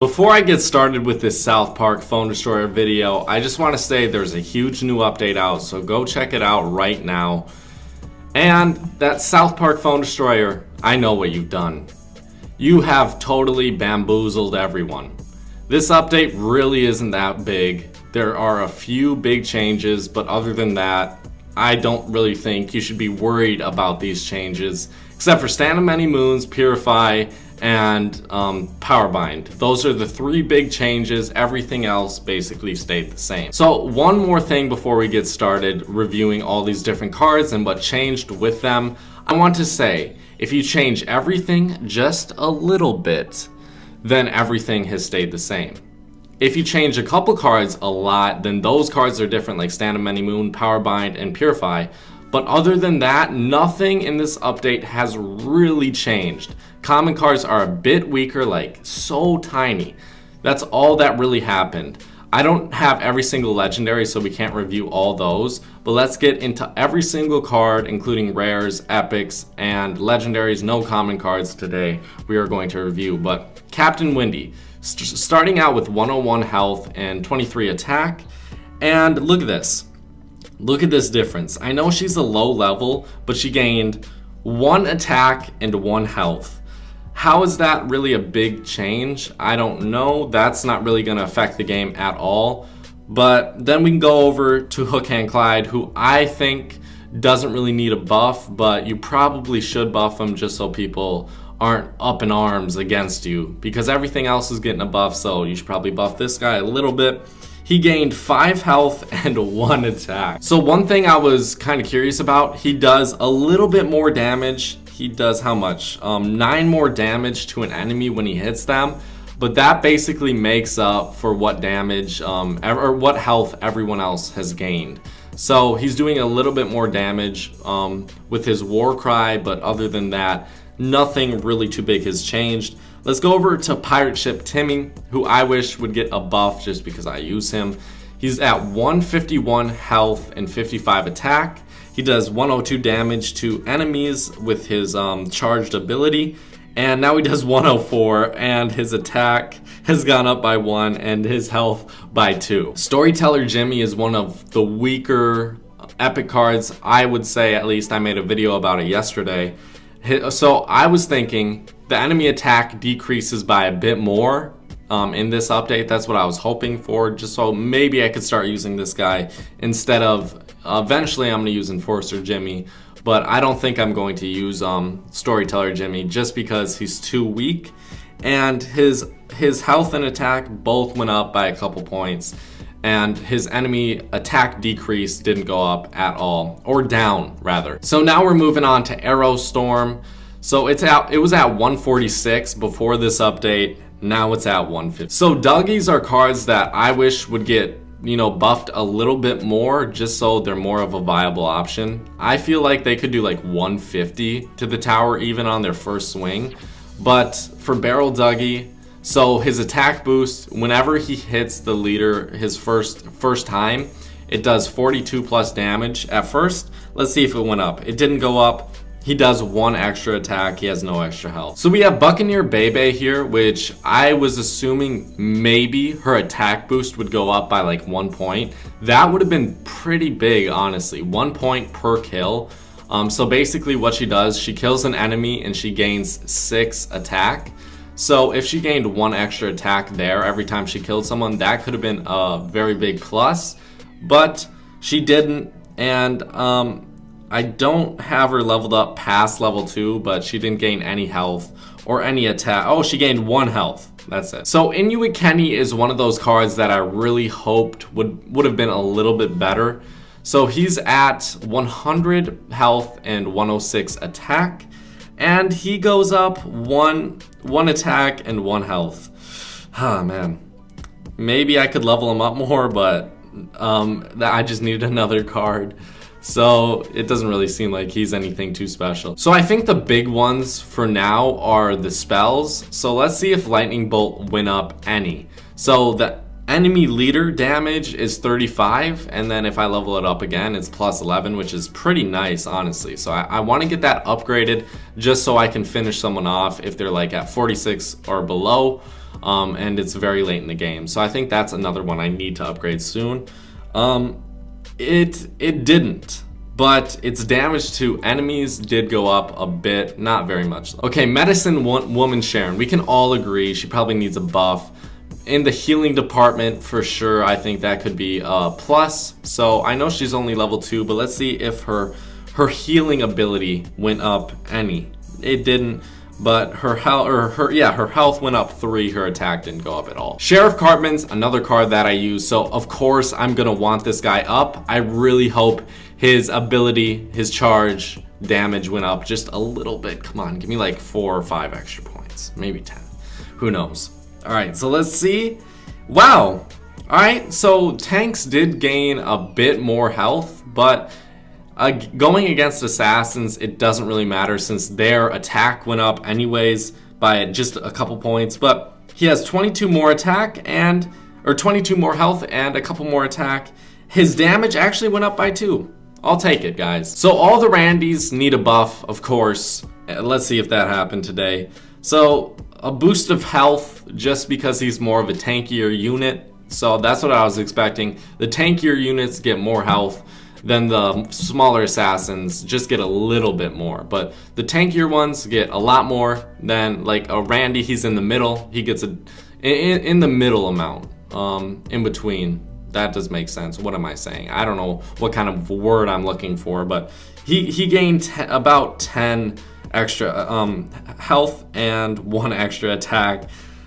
Before I get started with this South Park Phone Destroyer video, I just want to say there's a huge new update out, so go check it out right now. And that South Park Phone Destroyer, I know what you've done. You have totally bamboozled everyone. This update really isn't that big. There are a few big changes, but other than that, I don't really think you should be worried about these changes, except for Stand of Many Moons, Purify, and Powerbind. Those are the three big changes. Everything else basically stayed the same. So one more thing before we get started reviewing all these different cards and what changed with them. I want to say, if you change everything just a little bit, then everything has stayed the same. If you change a couple cards a lot, then those cards are different, like Stand of Many Moon, Powerbind, and Purify. But other than that, nothing in this update has really changed. Common cards are a bit weaker, like so tiny. That's all that really happened. I don't have every single legendary, so we can't review all those, but let's get into every single card, including rares, epics, and legendaries. No common cards today we are going to review, but Captain Windy, starting out with 101 health and 23 attack, and look at this. Look at this difference. I know she's a low level, but she gained 1 attack and 1 health. How is that really a big change? I don't know. That's not really going to affect the game at all. But then we can go over to Hook Hand Clyde, who I think doesn't really need a buff, but you probably should buff him just so people aren't up in arms against you, because everything else is getting a buff, so you should probably buff this guy a little bit. He gained 5 health and 1 attack. So one thing I was kind of curious about, he does a little bit more damage. He does how much? 9 more damage to an enemy when he hits them. But that basically makes up for what damage or what health everyone else has gained. So he's doing a little bit more damage with his war cry, but other than that, nothing really too big has changed. Let's go over to Pirate Ship Timmy, who I wish would get a buff just because I use him. He's at 151 health and 55 attack. He does 102 damage to enemies with his charged ability. And now he does 104, and his attack has gone up by 1 and his health by 2. Storyteller Jimmy is one of the weaker epic cards, I would say. At least I made a video about it yesterday. So I was thinking the enemy attack decreases by a bit more in this update. That's what I was hoping for, just so maybe I could start using this guy instead of, eventually I'm going to use Enforcer Jimmy, but I don't think I'm going to use Storyteller Jimmy just because he's too weak, and his health and attack both went up by a couple points, and his enemy attack decrease didn't go up at all, or down rather. So now we're moving on to Arrow Storm. So it was at 146 before this update. Now it's at 150. So Dougies are cards that I wish would get, buffed a little bit more, just so they're more of a viable option. I feel like they could do like 150 to the tower even on their first swing. But for Barrel Dougie, so his attack boost, whenever he hits the leader his first time, it does 42 plus damage. At first, let's see if it went up. It didn't go up. He does 1 extra attack. He has no extra health. So we have Buccaneer Bebe here, which I was assuming maybe her attack boost would go up by like 1 point. That would have been pretty big, honestly. 1 point per kill. So basically what she does, she kills an enemy and she gains 6 attack. So if she gained 1 extra attack there every time she killed someone, that could have been a very big plus. But she didn't, and I don't have her leveled up past level 2, but she didn't gain any health or any attack. Oh, she gained 1 health. That's it. So Inuit Kenny is one of those cards that I really hoped would have been a little bit better. So he's at 100 health and 106 attack, and he goes up 1 attack and 1 health. Ah, man. Maybe I could level him up more, but I just need another card. So it doesn't really seem like he's anything too special. So I think the big ones for now are the spells. So let's see if Lightning Bolt went up any. So the enemy leader damage is 35, and then if I level it up again, it's plus 11, which is pretty nice, honestly. So I want to get that upgraded just so I can finish someone off if they're like at 46 or below. and it's very late in the game. So I think that's another one I need to upgrade soon. It didn't, but its damage to enemies did go up a bit, not very much though. Okay, medicine woman Sharon, we can all agree she probably needs a buff. In the healing department, for sure, I think that could be a plus. So I know she's only level 2, but let's see if her healing ability went up any. It didn't, but her health went up 3, her attack didn't go up at all. Sheriff Cartman's another card that I use, so of course I'm gonna want this guy up. I really hope his ability, his charge damage went up just a little bit. Come on, give me like 4 or 5 extra points, maybe 10, who knows. All right, so let's see. Wow. All right, so tanks did gain a bit more health, but going against assassins, it doesn't really matter since their attack went up anyways by just a couple points. But he has 22 more attack or 22 more health and a couple more attack. His damage actually went up by 2. I'll take it, guys. So all the Randys need a buff, of course. Let's see if that happened today. So a boost of health just because he's more of a tankier unit. So that's what I was expecting. The tankier units get more health than the smaller assassins, just get a little bit more. But the tankier ones get a lot more than like a Randy. He's in the middle. He gets in the middle amount, in between. That does make sense. What am I saying? I don't know what kind of word I'm looking for, but he gained about 10 extra health and 1 extra attack.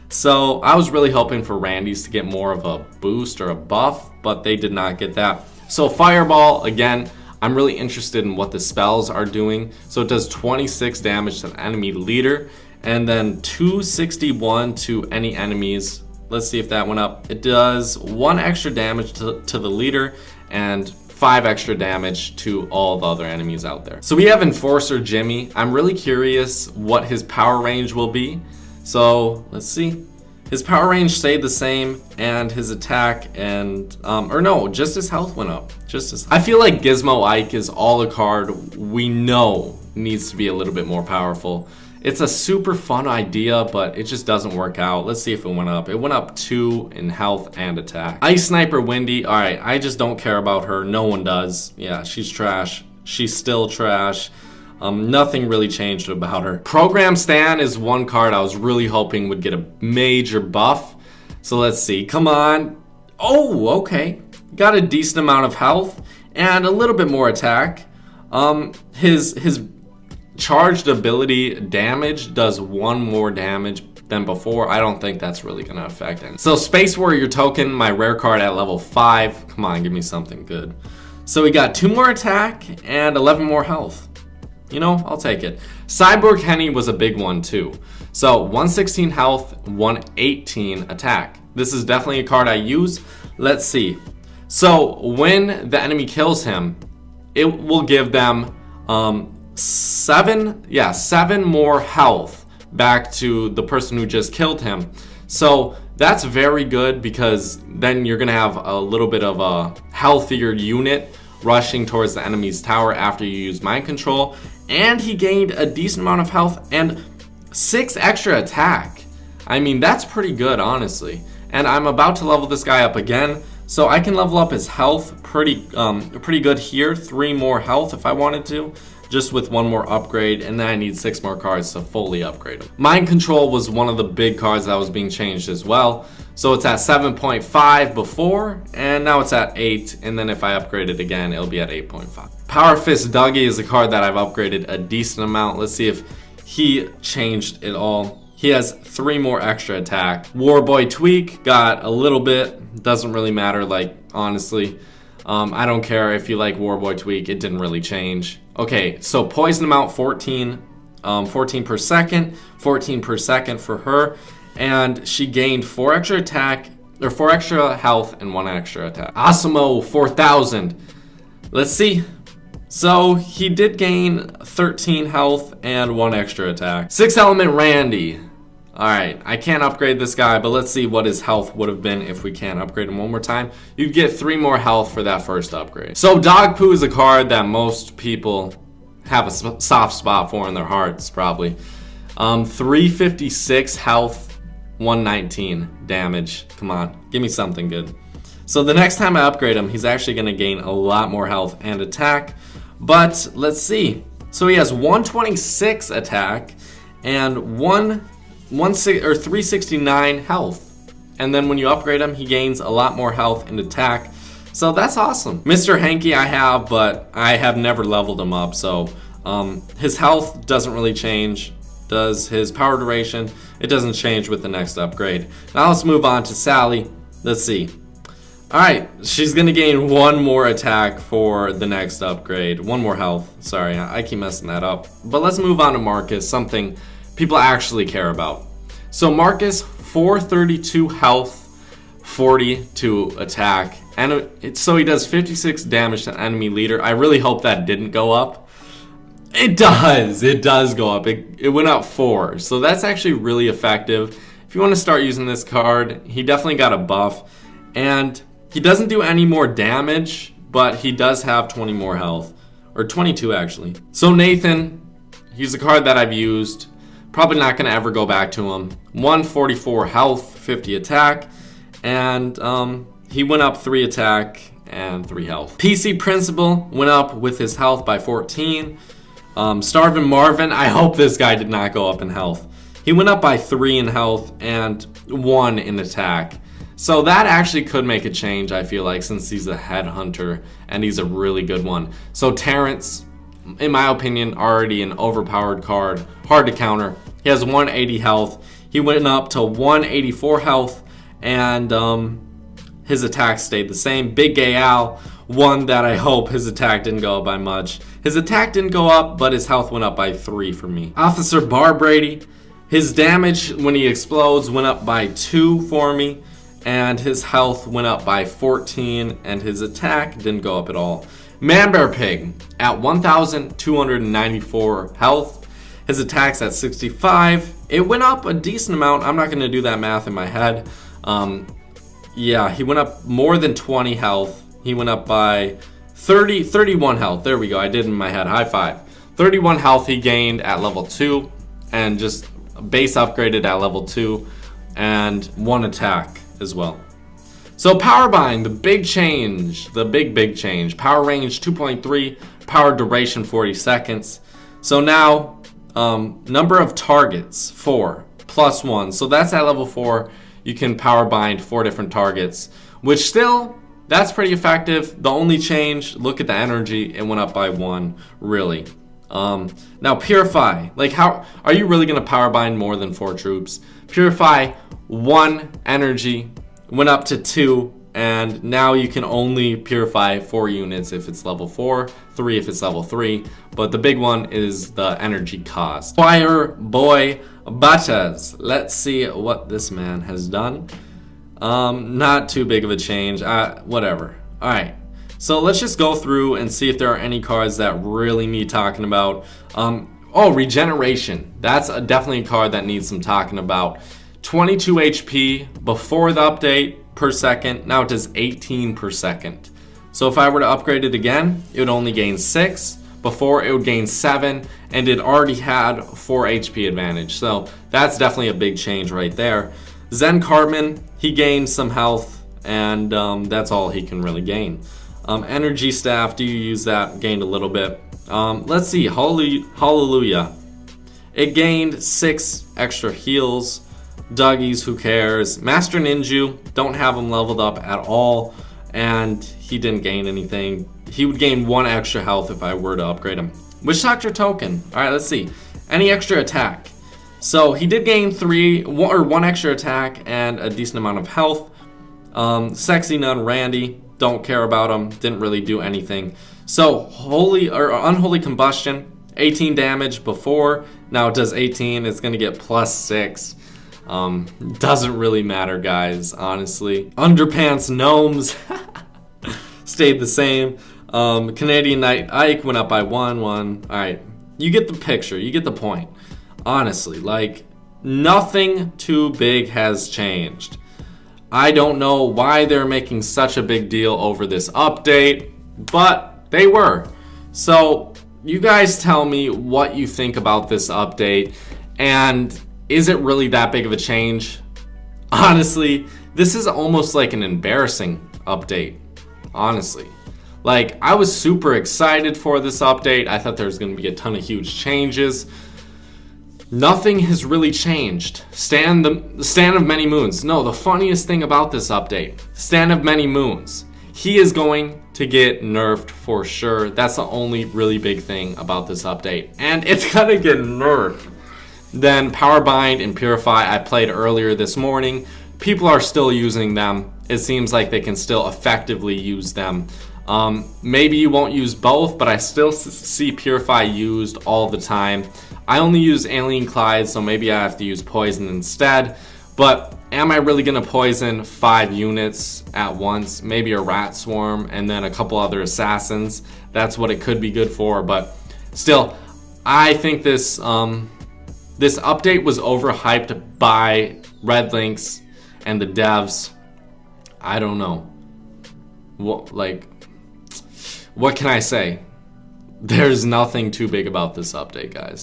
So I was really hoping for Randy's to get more of a boost or a buff, but they did not get that. So Fireball, again, I'm really interested in what the spells are doing. So it does 26 damage to the enemy leader and then 261 to any enemies. Let's see if that went up. It does 1 extra damage to the leader and 5 extra damage to all the other enemies out there. So we have Enforcer Jimmy. I'm really curious what his power range will be. So let's see. His power range stayed the same and his attack and, or no, just his health went up. I feel like Gizmo Ike is all a card we know needs to be a little bit more powerful. It's a super fun idea, but it just doesn't work out. Let's see if it went up. It went up 2 in health and attack. Ice Sniper Wendy. All right, I just don't care about her. No one does. Yeah, she's trash. She's still trash. Nothing really changed about her. Program Stan is one card I was really hoping would get a major buff. So let's see. Come on. Oh, okay. Got a decent amount of health and a little bit more attack. His charged ability damage does 1 more damage than before. I don't think that's really gonna affect it. So Space Warrior Token, my rare card at level 5. Come on, give me something good. So we got 2 more attack and 11 more health. You know, I'll take it. Cyborg Henny was a big one too. So 116 health, 118 attack. This is definitely a card I use. Let's see. So when the enemy kills him, it will give them 7 more health back to the person who just killed him. So that's very good because then you're gonna have a little bit of a healthier unit rushing towards the enemy's tower after you use mind control. And he gained a decent amount of health and 6 extra attack. I mean, that's pretty good, honestly. And I'm about to level this guy up again, so I can level up his health pretty good here. 3 more health if I wanted to, just with 1 more upgrade, and then I need 6 more cards to fully upgrade him. Mind control was one of the big cards that was being changed as well. So it's at 7.5 before, and now it's at 8, and then if I upgrade it again, it'll be at 8.5. Power Fist Dougie is a card that I've upgraded a decent amount. Let's see if he changed it all. He has 3 more extra attack. Warboy Tweak got a little bit, doesn't really matter, like, honestly. I don't care if you like Warboy Tweak, it didn't really change. Okay, so Poison Amount 14 per second, 14 per second for her. And she gained 4 extra attack, or 4 extra health and 1 extra attack. Asimo 4000. Let's see. So he did gain 13 health and 1 extra attack. 6 Element Randy. Alright, I can't upgrade this guy, but let's see what his health would have been if we can upgrade him 1 more time. You'd get 3 more health for that first upgrade. So Dog Poo is a card that most people have a soft spot for in their hearts, probably. 356 health, 119 damage. Come on, give me something good. So the next time I upgrade him, he's actually going to gain a lot more health and attack. But let's see. So he has 126 attack and 369 health. And then when you upgrade him, he gains a lot more health and attack. So that's awesome. Mr. Hanky I have, but I have never leveled him up. So his health doesn't really change. Does his power duration? It doesn't change with the next upgrade. Now let's move on to Sally. Let's see. Alright, she's gonna gain one more attack for the next upgrade. One more health. Sorry, I keep messing that up. But let's move on to Marcus, something people actually care about. So Marcus, 432 health, 42 attack. And so he does 56 damage to enemy leader. I really hope that didn't go up. It does go up. It went up 4. So that's actually really effective. If you want to start using this card, he definitely got a buff. And he doesn't do any more damage, but he does have 20 more health. Or 22 actually. So Nathan, he's a card that I've used. Probably not going to ever go back to him. 144 health, 50 attack. And he went up 3 attack and 3 health. PC Principal went up with his health by 14. Starvin Marvin, I hope this guy did not go up in health. He went up by 3 in health and 1 in attack. So that actually could make a change, I feel like, since he's a headhunter and he's a really good one. So Terrence, in my opinion, already an overpowered card, hard to counter. He has 180 health. He went up to 184 health and his attack stayed the same. Big Gay Al, one that I hope his attack didn't go up by much. His attack didn't go up, but his health went up by 3 for me. Officer Bar Brady, his damage when he explodes went up by 2 for me. And his health went up by 14, and his attack didn't go up at all. Man Bear Pig at 1,294 health. His attack's at 65. It went up a decent amount. I'm not going to do that math in my head. Yeah, he went up more than 20 health. He went up by 31 health. There we go. I did in my head. High five. 31 health he gained at level 2, and just base upgraded at level 2, and 1 attack as well. So power bind, the big change, the big change. Power range 2.3, power duration 40 seconds. So now number of targets 4 plus 1. So that's at level 4. You can power bind 4 different targets, which still, that's pretty effective. The only change, look at the energy, it went up by 1, really. Now Purify, like how are you really gonna power bind more than 4 troops? Purify 1 energy, went up to 2, and now you can only purify 4 units if it's level 4, 3 if it's level 3, but the big one is the energy cost. Fire Boy Butters. Let's see what this man has done. Not too big of a change, whatever. Alright, so let's just go through and see if there are any cards that really need talking about. Oh, Regeneration. That's definitely a card that needs some talking about. 22 HP before the update per second. Now it does 18 per second. So if I were to upgrade it again, it would only gain 6. Before it would gain 7, and it already had 4 HP advantage. So that's definitely a big change right there. Zen Cartman, he gained some health, and that's all he can really gain. Energy Staff, do you use that? Gained a little bit. Let's see, Hallelujah. It gained 6 extra heals. Duggies, who cares? Master Ninju, don't have him leveled up at all, and he didn't gain anything. He would gain 1 extra health if I were to upgrade him. Witch Doctor Token. Alright, let's see. Any extra attack. So he did gain 1 extra attack and a decent amount of health. Sexy Nun Randy, don't care about him, didn't really do anything. So Unholy Combustion, 18 damage before, now it does 18, it's gonna get plus 6. Doesn't really matter, guys, honestly. Underpants Gnomes stayed the same. Canadian Knight Ike went up by 1. Alright, you get the picture, you get the point. Honestly, like, nothing too big has changed. I don't know why they're making such a big deal over this update, but they were. So, you guys tell me what you think about this update, and is it really that big of a change? Honestly, this is almost like an embarrassing update. Honestly. Like, I was super excited for this update. I thought there was going to be a ton of huge changes. Nothing has really changed. The Stand of Many Moons. No, the funniest thing about this update, Stand of Many Moons. He is going to get nerfed for sure. That's the only really big thing about this update. And it's gonna get nerfed. Then Power Bind and Purify I played earlier this morning. People are still using them. It seems like they can still effectively use them. Maybe you won't use both, but I still see Purify used all the time. I only use Alien Clyde, so maybe I have to use Poison instead. But am I really going to poison 5 units at once? Maybe a Rat Swarm and then a couple other Assassins. That's what it could be good for. But still, I think this update was overhyped by Red Links and the devs. I don't know. What can I say? There's nothing too big about this update, guys.